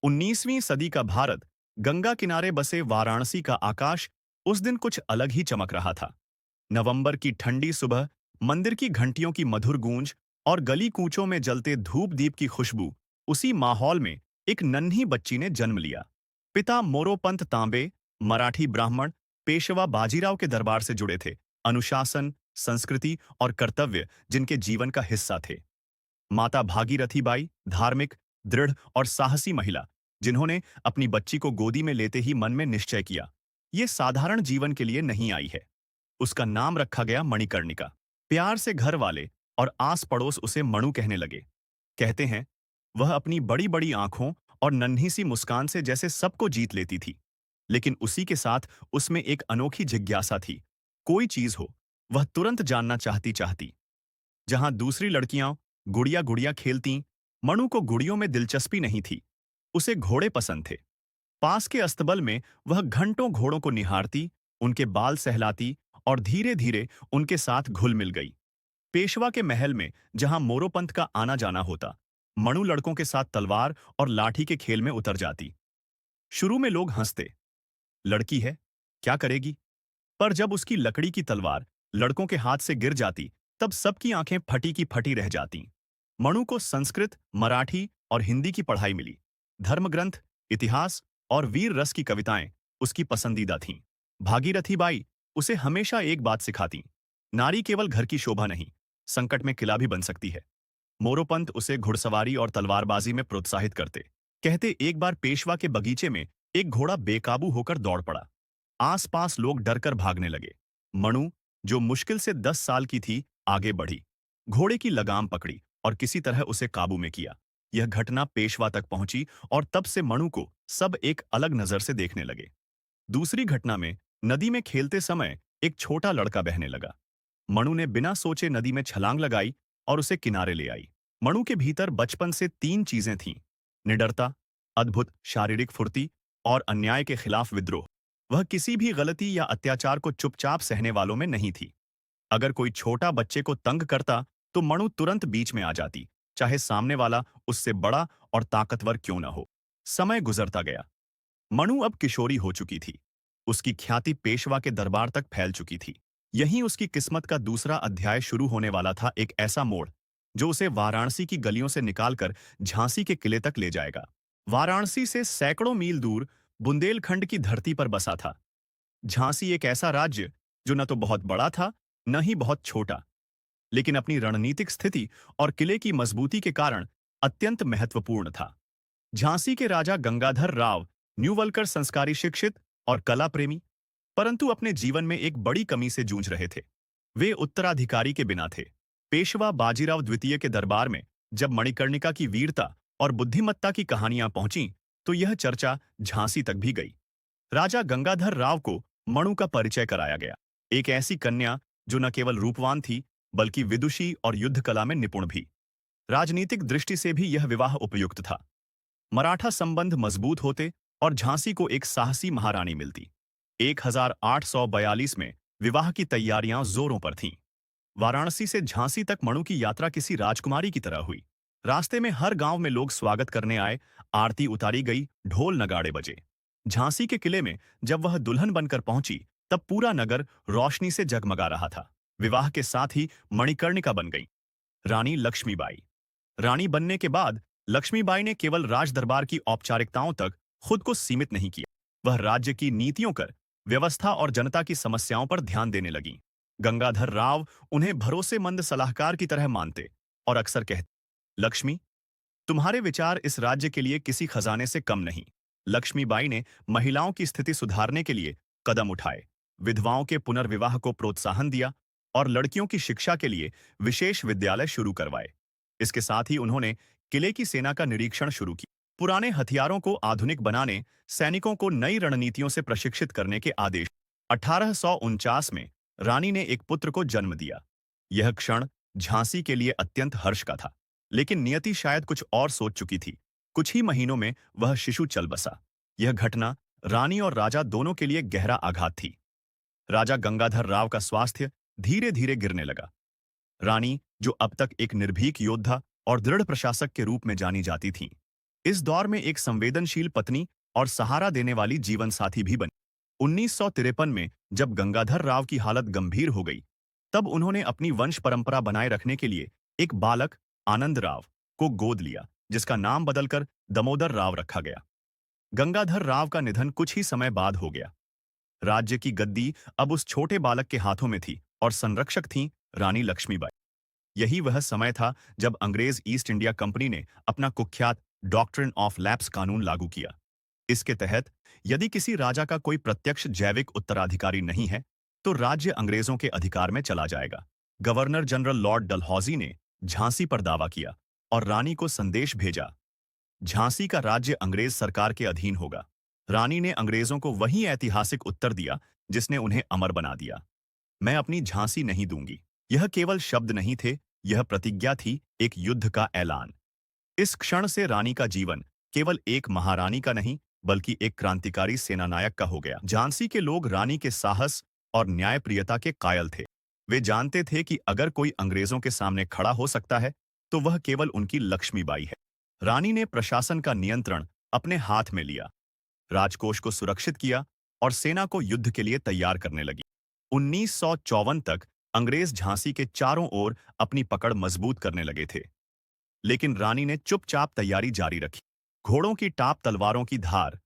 19वीं सदी का भारत, गंगा किनारे बसे वाराणसी का आकाश उस दिन कुछ अलग ही चमक रहा था। नवंबर की ठंडी सुबह, मंदिर की घंटियों की मधुर गूंज और गली कूचों में जलते धूप दीप की खुशबू, उसी माहौल में एक नन्ही बच्ची ने जन्म लिया। पिता मोरोपंत तांबे, मराठी ब्राह्मण, पेशवा बाजीराव के दरबार से जुड़े थे। अनुशासन, संस्कृति और कर्तव्य जिनके जीवन का हिस्सा थे। माता भागीरथी बाई, धार्मिक, दृढ़ और साहसी महिला, जिन्होंने अपनी बच्ची को गोदी में लेते ही मन में निश्चय किया, ये साधारण जीवन के लिए नहीं आई है। उसका नाम रखा गया मणिकर्णिका। प्यार से घर वाले और आस पड़ोस उसे मणु कहने लगे। कहते हैं, वह अपनी बड़ी बड़ी आंखों और नन्ही सी मुस्कान से जैसे सबको जीत लेती थी। लेकिन उसी के साथ उसमें एक अनोखी जिज्ञासा थी। कोई चीज हो, वह तुरंत जानना चाहती चाहती। जहां दूसरी लड़कियां गुड़िया गुड़िया खेलतीं, मनु को गुड़ियों में दिलचस्पी नहीं थी। उसे घोड़े पसंद थे। पास के अस्तबल में वह घंटों घोड़ों को निहारती, उनके बाल सहलाती और धीरे धीरे उनके साथ घुल मिल गई। पेशवा के महल में जहां मोरोपंत का आना जाना होता, मनु लड़कों के साथ तलवार और लाठी के खेल में उतर जाती। शुरू में लोग हंसते, लड़की है, क्या करेगी? पर जब उसकी लकड़ी की तलवार लड़कों के हाथ से गिर जाती, तब सबकी आंखें फटी की फटी रह जातीं। मनु को संस्कृत, मराठी और हिंदी की पढ़ाई मिली। धर्मग्रंथ, इतिहास और वीर रस की कविताएं उसकी पसंदीदा थीं। भागीरथी बाई उसे हमेशा एक बात सिखाती, नारी केवल घर की शोभा नहीं, संकट में किला भी बन सकती है। मोरोपंत उसे घुड़सवारी और तलवारबाजी में प्रोत्साहित करते। कहते, एक बार पेशवा के बगीचे में एक घोड़ा बेकाबू होकर दौड़ पड़ा। आसपास लोग डरकर भागने लगे। मनु, जो मुश्किल से 10 साल की थी, आगे बढ़ी, घोड़े की लगाम पकड़ी और किसी तरह उसे काबू में किया। यह घटना पेशवा तक पहुंची और तब से मनु को सब एक अलग नजर से देखने लगे। दूसरी घटना में नदी में खेलते समय एक छोटा लड़का बहने लगा। मनु ने बिना सोचे नदी में छलांग लगाई और उसे किनारे ले आई। मनु के भीतर बचपन से 3 चीजें थीं: निडरता, अद्भुत शारीरिक फुर्ती और अन्याय के खिलाफ विद्रोह। वह किसी भी गलती या अत्याचार को चुपचाप सहने वालों में नहीं थी। अगर कोई छोटा बच्चे को तंग करता, तो मनु तुरंत बीच में आ जाती, चाहे सामने वाला उससे बड़ा और ताकतवर क्यों न हो। समय गुजरता गया। मनु अब किशोरी हो चुकी थी। उसकी ख्याति पेशवा के दरबार तक फैल चुकी थी। यहीं उसकी किस्मत का दूसरा अध्याय शुरू होने वाला था, एक ऐसा मोड़ जो उसे वाराणसी की गलियों से निकालकर झांसी के किले तक ले जाएगा। वाराणसी से सैकड़ों मील दूर बुंदेलखंड की धरती पर बसा था झांसी, एक ऐसा राज्य जो न तो बहुत बड़ा था, न ही बहुत छोटा, लेकिन अपनी रणनीतिक स्थिति और किले की मजबूती के कारण अत्यंत महत्वपूर्ण था। झांसी के राजा गंगाधर राव न्यूवलकर संस्कारी, शिक्षित और कला प्रेमी, परंतु अपने जीवन में एक बड़ी कमी से जूझ रहे थे। वे उत्तराधिकारी के बिना थे। पेशवा बाजीराव द्वितीय के दरबार में जब मणिकर्णिका की वीरता और बुद्धिमत्ता की कहानियां पहुंची, तो यह चर्चा झांसी तक भी गई। राजा गंगाधर राव को मणु का परिचय कराया गया, एक ऐसी कन्या जो न केवल रूपवान थी, बल्कि विदुषी और युद्ध कला में निपुण भी। राजनीतिक दृष्टि से भी यह विवाह उपयुक्त था। मराठा संबंध मजबूत होते और झांसी को एक साहसी महारानी मिलती। 1842 में विवाह की तैयारियां जोरों पर थीं। वाराणसी से झांसी तक मणु की यात्रा किसी राजकुमारी की तरह हुई। रास्ते में हर गांव में लोग स्वागत करने आए, आरती उतारी गई, ढोल नगाड़े बजे। झांसी के किले में जब वह दुल्हन बनकर पहुंची, तब पूरा नगर रोशनी से जगमगा रहा था। विवाह के साथ ही मणिकर्णिका बन गई रानी लक्ष्मीबाई। रानी बनने के बाद लक्ष्मीबाई ने केवल राज दरबार की औपचारिकताओं तक खुद को सीमित नहीं किया। वह राज्य की नीतियों कर, व्यवस्था और जनता की समस्याओं पर ध्यान देने लगी। गंगाधर राव उन्हें भरोसेमंद सलाहकार की तरह मानते और अक्सर कहते, लक्ष्मी, तुम्हारे विचार इस राज्य के लिए किसी खजाने से कम नहीं। लक्ष्मीबाई ने महिलाओं की स्थिति सुधारने के लिए कदम उठाए, विधवाओं के पुनर्विवाह को प्रोत्साहन दिया और लड़कियों की शिक्षा के लिए विशेष विद्यालय शुरू करवाए। इसके साथ ही उन्होंने किले की सेना का निरीक्षण शुरू किया, पुराने हथियारों को आधुनिक बनाने, सैनिकों को नई रणनीतियों से प्रशिक्षित करने के आदेश। 1849 में रानी ने एक पुत्र को जन्म दिया। यह क्षण झांसी के लिए अत्यंत हर्ष का था, लेकिन नियति शायद कुछ और सोच चुकी थी। कुछ ही महीनों में वह शिशु चल बसा। यह घटना रानी और राजा दोनों के लिए गहरा आघात थी। राजा गंगाधर राव का स्वास्थ्य धीरे धीरे गिरने लगा। रानी, जो अब तक एक निर्भीक योद्धा और दृढ़ प्रशासक के रूप में जानी जाती थीं, इस दौर में एक संवेदनशील पत्नी और सहारा देने वाली जीवन साथी भी बनी। 1953 में जब गंगाधर राव की हालत गंभीर हो गई, तब उन्होंने अपनी वंश परंपरा बनाए रखने के लिए एक बालक आनंद राव को गोद लिया, जिसका नाम बदलकर दमोदर राव रखा गया। गंगाधर राव का निधन कुछ ही समय बाद हो गया। राज्य की गद्दी अब उस छोटे बालक के हाथों में थी और संरक्षक थीं रानी लक्ष्मीबाई। यही वह समय था जब अंग्रेज ईस्ट इंडिया कंपनी ने अपना कुख्यात डॉक्ट्रिन ऑफ लैप्स कानून लागू किया। इसके तहत यदि किसी राजा का कोई प्रत्यक्ष जैविक उत्तराधिकारी नहीं है, तो राज्य अंग्रेजों के अधिकार में चला जाएगा। गवर्नर जनरल लॉर्ड डलहौजी ने झांसी पर दावा किया और रानी को संदेश भेजा, झांसी का राज्य अंग्रेज सरकार के अधीन होगा। रानी ने अंग्रेजों को वही ऐतिहासिक उत्तर दिया जिसने उन्हें अमर बना दिया, मैं अपनी झांसी नहीं दूंगी। यह केवल शब्द नहीं थे, यह प्रतिज्ञा थी, एक युद्ध का ऐलान। इस क्षण से रानी का जीवन केवल एक महारानी का नहीं, बल्कि एक क्रांतिकारी सेनानायक का हो गया। झांसी के लोग रानी के साहस और न्यायप्रियता के कायल थे। वे जानते थे कि अगर कोई अंग्रेजों के सामने खड़ा हो सकता है, तो वह केवल उनकी लक्ष्मीबाई है। रानी ने प्रशासन का नियंत्रण अपने हाथ में लिया, राजकोष को सुरक्षित किया और सेना को युद्ध के लिए तैयार करने लगी। 1954 तक अंग्रेज झांसी के चारों ओर अपनी पकड़ मजबूत करने लगे थे, लेकिन रानी ने चुपचाप तैयारी जारी रखी। घोड़ों की टाप, तलवारों की धार,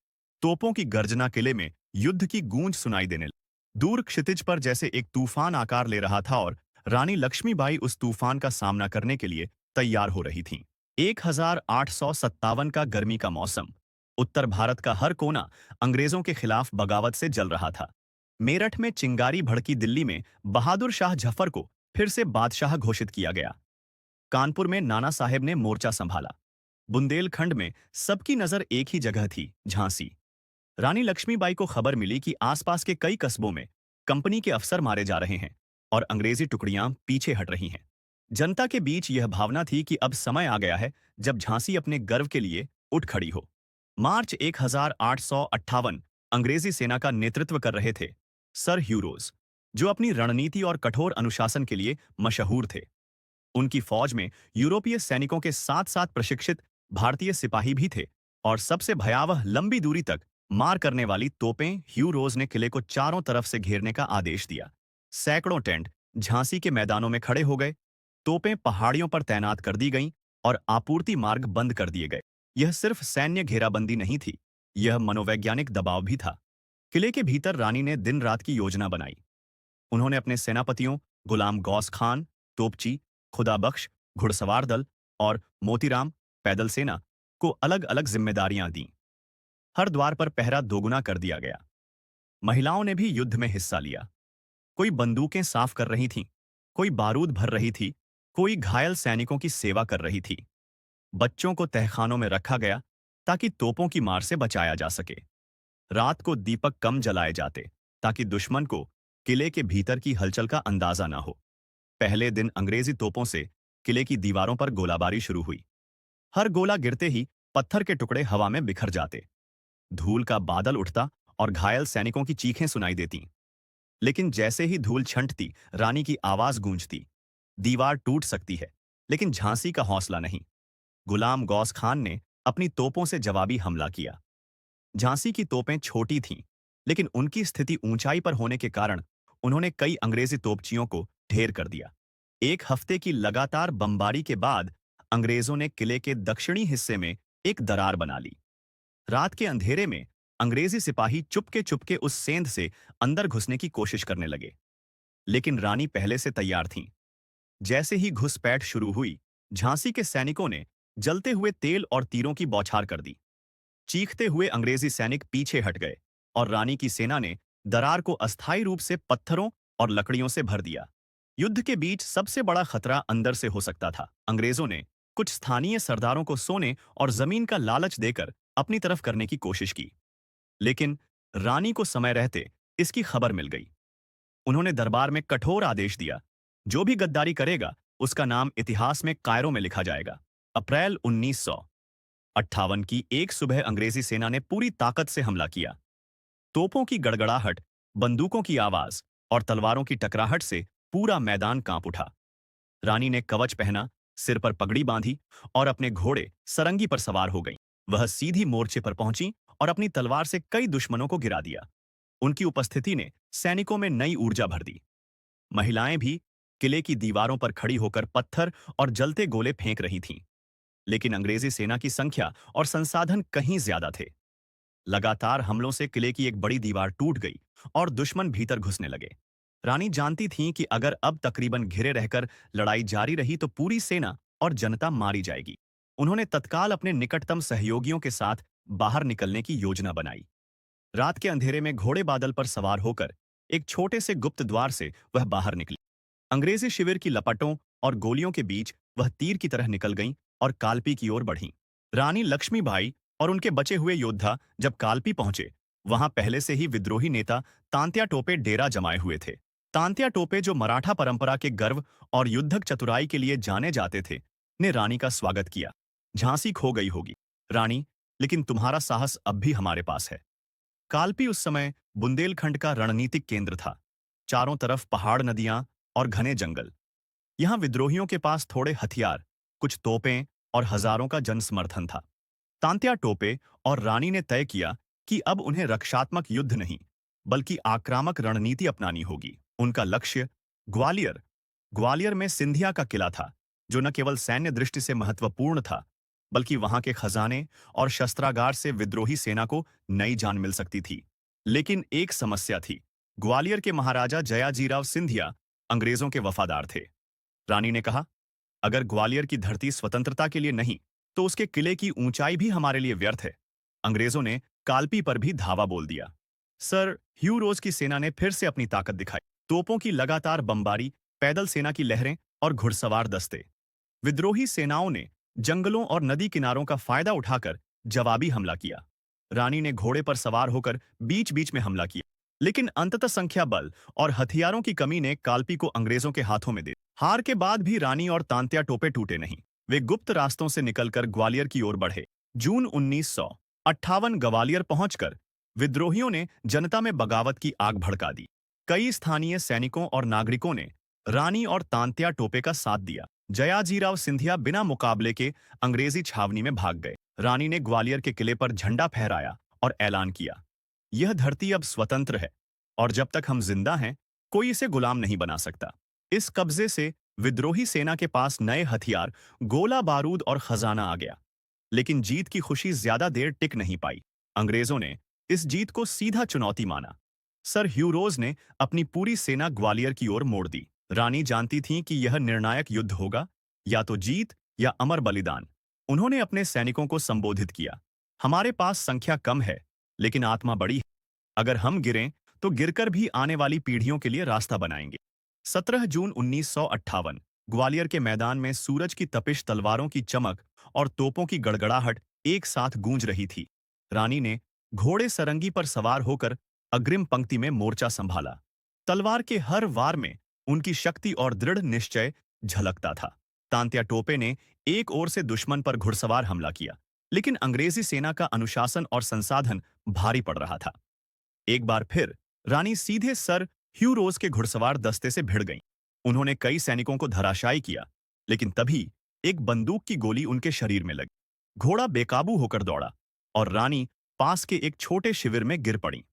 तोपों की गर्जना किले में युद्ध की गूंज सुनाई देने लगी। दूर क्षितिज पर जैसे एक तूफान आकार ले रहा था और रानी लक्ष्मीबाई उस तूफान का सामना करने के लिए तैयार हो रही थीं। 1857 का गर्मी का मौसम, उत्तर भारत का हर कोना अंग्रेजों के खिलाफ बगावत से जल रहा था। मेरठ में चिंगारी भड़की, दिल्ली में बहादुर शाह जफर को फिर से बादशाह घोषित किया गया। कानपुर में नाना साहेब ने मोर्चा संभाला। बुंदेलखंड में सबकी नजर एक ही जगह थी, झांसी। रानी लक्ष्मीबाई को खबर मिली कि आसपास के कई कस्बों में कंपनी के अफसर मारे जा रहे हैं और अंग्रेजी टुकड़ियां पीछे हट रही हैं। जनता के बीच यह भावना थी कि अब समय आ गया है जब झांसी अपने गर्व के लिए उठ खड़ी हो। मार्च 1858 अंग्रेजी सेना का नेतृत्व कर रहे थे सर ह्यू रोज, जो अपनी रणनीति और कठोर अनुशासन के लिए मशहूर थे। उनकी फौज में यूरोपीय सैनिकों के साथ साथ प्रशिक्षित भारतीय सिपाही भी थे और सबसे भयावह लंबी दूरी तक मार करने वाली तोपें। ह्यू रोज ने किले को चारों तरफ से घेरने का आदेश दिया। सैकड़ों टेंट झांसी के मैदानों में खड़े हो गए, तोपें पहाड़ियों पर तैनात कर दी गईं और आपूर्ति मार्ग बंद कर दिए गए। यह सिर्फ सैन्य घेराबंदी नहीं थी, यह मनोवैज्ञानिक दबाव भी था। किले के भीतर रानी ने दिन रात की योजना बनाई। उन्होंने अपने सेनापतियों गुलाम गौस खान, तोपची, खुदा बख्श, घुड़सवार दल और मोतीराम, पैदल सेना को अलग अलग जिम्मेदारियां दी। हर द्वार पर पहरा दोगुना कर दिया गया। महिलाओं ने भी युद्ध में हिस्सा लिया। कोई बंदूकें साफ कर रही थीं, कोई बारूद भर रही थी, कोई घायल सैनिकों की सेवा कर रही थी। बच्चों को तहखानों में रखा गया ताकि तोपों की मार से बचाया जा सके। रात को दीपक कम जलाए जाते ताकि दुश्मन को किले के भीतर की हलचल का अंदाजा ना हो। पहले दिन अंग्रेजी तोपों से किले की दीवारों पर गोलाबारी शुरू हुई। हर गोला गिरते ही पत्थर के टुकड़े हवा में बिखर जाते, धूल का बादल उठता और घायल सैनिकों की चीखें सुनाई देती। लेकिन जैसे ही धूल छंटती, रानी की आवाज गूंजती, दीवार टूट सकती है, लेकिन झांसी का हौसला नहीं। गुलाम गौस खान ने अपनी तोपों से जवाबी हमला किया। झांसी की तोपें छोटी थीं, लेकिन उनकी स्थिति ऊंचाई पर होने के कारण उन्होंने कई अंग्रेजी तोपचियों को ढेर कर दिया। एक हफ्ते की लगातार बमबारी के बाद अंग्रेजों ने किले के दक्षिणी हिस्से में एक दरार बना ली। रात के अंधेरे में अंग्रेजी सिपाही चुपके चुपके उस सेंध से अंदर घुसने की कोशिश करने लगे, लेकिन रानी पहले से तैयार थीं। जैसे ही घुसपैठ शुरू हुई, झांसी के सैनिकों ने जलते हुए तेल और तीरों की बौछार कर दी। चीखते हुए अंग्रेजी सैनिक पीछे हट गए और रानी की सेना ने दरार को अस्थायी रूप से पत्थरों और लकड़ियों से भर दिया। युद्ध के बीच सबसे बड़ा खतरा अंदर से हो सकता था। अंग्रेजों ने कुछ स्थानीय सरदारों को सोने और जमीन का लालच देकर अपनी तरफ करने की कोशिश की, लेकिन रानी को समय रहते इसकी खबर मिल गई। उन्होंने दरबार में कठोर आदेश दिया, जो भी गद्दारी करेगा उसका नाम इतिहास में कायरों में लिखा जाएगा। अप्रैल 1958 की एक सुबह अंग्रेजी सेना ने पूरी ताकत से हमला किया। तोपों की गड़गड़ाहट, बंदूकों की आवाज और तलवारों की टकराहट से पूरा मैदान कांप उठा। रानी ने कवच पहना, सिर पर पगड़ी बांधी और अपने घोड़े सरंगी पर सवार हो गई। वह सीधी मोर्चे पर पहुंची और अपनी तलवार से कई दुश्मनों को गिरा दिया। उनकी उपस्थिति ने सैनिकों में नई ऊर्जा भर दी। महिलाएं भी किले की दीवारों पर खड़ी होकर पत्थर और जलते गोले फेंक रही थीं। लेकिन अंग्रेजी सेना की संख्या और संसाधन कहीं ज्यादा थे। लगातार हमलों से किले की एक बड़ी दीवार टूट गई और दुश्मन भीतर घुसने लगे। रानी जानती थीं कि अगर अब तकरीबन घिरे रहकर लड़ाई जारी रही तो पूरी सेना और जनता मारी जाएगी। उन्होंने तत्काल अपने निकटतम सहयोगियों के साथ बाहर निकलने की योजना बनाई। रात के अंधेरे में घोड़े बादल पर सवार होकर एक छोटे से गुप्त द्वार से वह बाहर निकली। अंग्रेजी शिविर की लपटों और गोलियों के बीच वह तीर की तरह निकल गईं और कालपी की ओर बढ़ीं। रानी लक्ष्मीबाई और उनके बचे हुए योद्धा जब कालपी पहुंचे, वहां पहले से ही विद्रोही नेता तांत्या टोपे डेरा जमाए हुए थे। तांत्या टोपे, जो मराठा परंपरा के गर्व और युद्धक चतुराई के लिए जाने जाते थे, ने रानी का स्वागत किया। झांसी खो गई होगी रानी, लेकिन तुम्हारा साहस अब भी हमारे पास है। कालपी उस समय बुंदेलखंड का रणनीतिक केंद्र था। चारों तरफ पहाड़, नदियां और घने जंगल। यहां विद्रोहियों के पास थोड़े हथियार, कुछ तोपें और हजारों का जनसमर्थन था। तांत्या टोपे और रानी ने तय किया कि अब उन्हें रक्षात्मक युद्ध नहीं, बल्कि आक्रामक रणनीति अपनानी होगी। उनका लक्ष्य ग्वालियर ग्वालियर में सिंधिया का किला था, जो न केवल सैन्य दृष्टि से महत्वपूर्ण था, बल्कि वहां के खजाने और शस्त्रागार से विद्रोही सेना को नई जान मिल सकती थी। लेकिन एक समस्या थी। ग्वालियर के महाराजा जयाजीराव सिंधिया अंग्रेजों के वफादार थे। रानी ने कहा, अगर ग्वालियर की धरती स्वतंत्रता के लिए नहीं, तो उसके किले की ऊंचाई भी हमारे लिए व्यर्थ है। अंग्रेजों ने कालपी पर भी धावा बोल दिया। सर ह्यू रोज की सेना ने फिर से अपनी ताकत दिखाई। तोपों की लगातार बमबारी, पैदल सेना की लहरें और घुड़सवार दस्ते। विद्रोही सेनाओं ने जंगलों और नदी किनारों का फायदा उठाकर जवाबी हमला किया। रानी ने घोड़े पर सवार होकर बीच बीच में हमला किया, लेकिन अंततः संख्या बल और हथियारों की कमी ने कालपी को अंग्रेजों के हाथों में दे। हार के बाद भी रानी और तांत्या टोपे टूटे नहीं। वे गुप्त रास्तों से निकलकर ग्वालियर की ओर बढ़े। जून 1958 ग्वालियर पहुंचकर विद्रोहियों ने जनता में बगावत की आग भड़का दी। कई स्थानीय सैनिकों और नागरिकों ने रानी और तांत्या टोपे का साथ दिया। जयाजीराव सिंधिया बिना मुकाबले के अंग्रेजी छावनी में भाग गए। रानी ने ग्वालियर के किले पर झंडा फहराया और ऐलान किया, यह धरती अब स्वतंत्र है और जब तक हम जिंदा हैं, कोई इसे गुलाम नहीं बना सकता। इस कब्जे से विद्रोही सेना के पास नए हथियार, गोला बारूद और खजाना आ गया। लेकिन जीत की खुशी ज्यादा देर टिक नहीं पाई। अंग्रेजों ने इस जीत को सीधा चुनौती माना। सर ह्यू रोज ने अपनी पूरी सेना ग्वालियर की ओर मोड़ दी। रानी जानती थीं कि यह निर्णायक युद्ध होगा, या तो जीत या अमर बलिदान। उन्होंने अपने सैनिकों को संबोधित किया, हमारे पास संख्या कम है, लेकिन आत्मा बड़ी है। अगर हम गिरें तो गिरकर भी आने वाली पीढ़ियों के लिए रास्ता बनाएंगे। 17 जून 1958 ग्वालियर के मैदान में सूरज की तपिश, तलवारों की चमक और तोपों की गड़गड़ाहट एक साथ गूंज रही थी। रानी ने घोड़े सरंगी पर सवार होकर अग्रिम पंक्ति में मोर्चा संभाला। तलवार के हर वार में उनकी शक्ति और दृढ़ निश्चय झलकता था। तांत्या टोपे ने एक ओर से दुश्मन पर घुड़सवार हमला किया, लेकिन अंग्रेजी सेना का अनुशासन और संसाधन भारी पड़ रहा था। एक बार फिर रानी सीधे सर ह्यू रोज के घुड़सवार दस्ते से भिड़ गईं। उन्होंने कई सैनिकों को धराशायी किया, लेकिन तभी एक बंदूक की गोली उनके शरीर में लगी। घोड़ा बेकाबू होकर दौड़ा और रानी पास के एक छोटे शिविर में गिर पड़ी।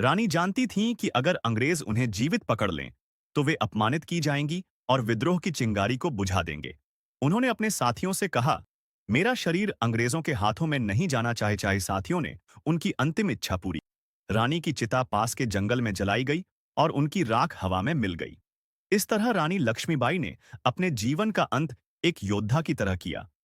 रानी जानती थीं कि अगर अंग्रेज उन्हें जीवित पकड़ लें, तो वे अपमानित की जाएंगी और विद्रोह की चिंगारी को बुझा देंगे। उन्होंने अपने साथियों से कहा, मेरा शरीर अंग्रेजों के हाथों में नहीं जाना चाहे। चाहे साथियों ने उनकी अंतिम इच्छा पूरी। रानी की चिता पास के जंगल में जलाई गई और उनकी राख हवा में मिल गई। इस तरह रानी लक्ष्मीबाई ने अपने जीवन का अंत एक योद्धा की तरह किया,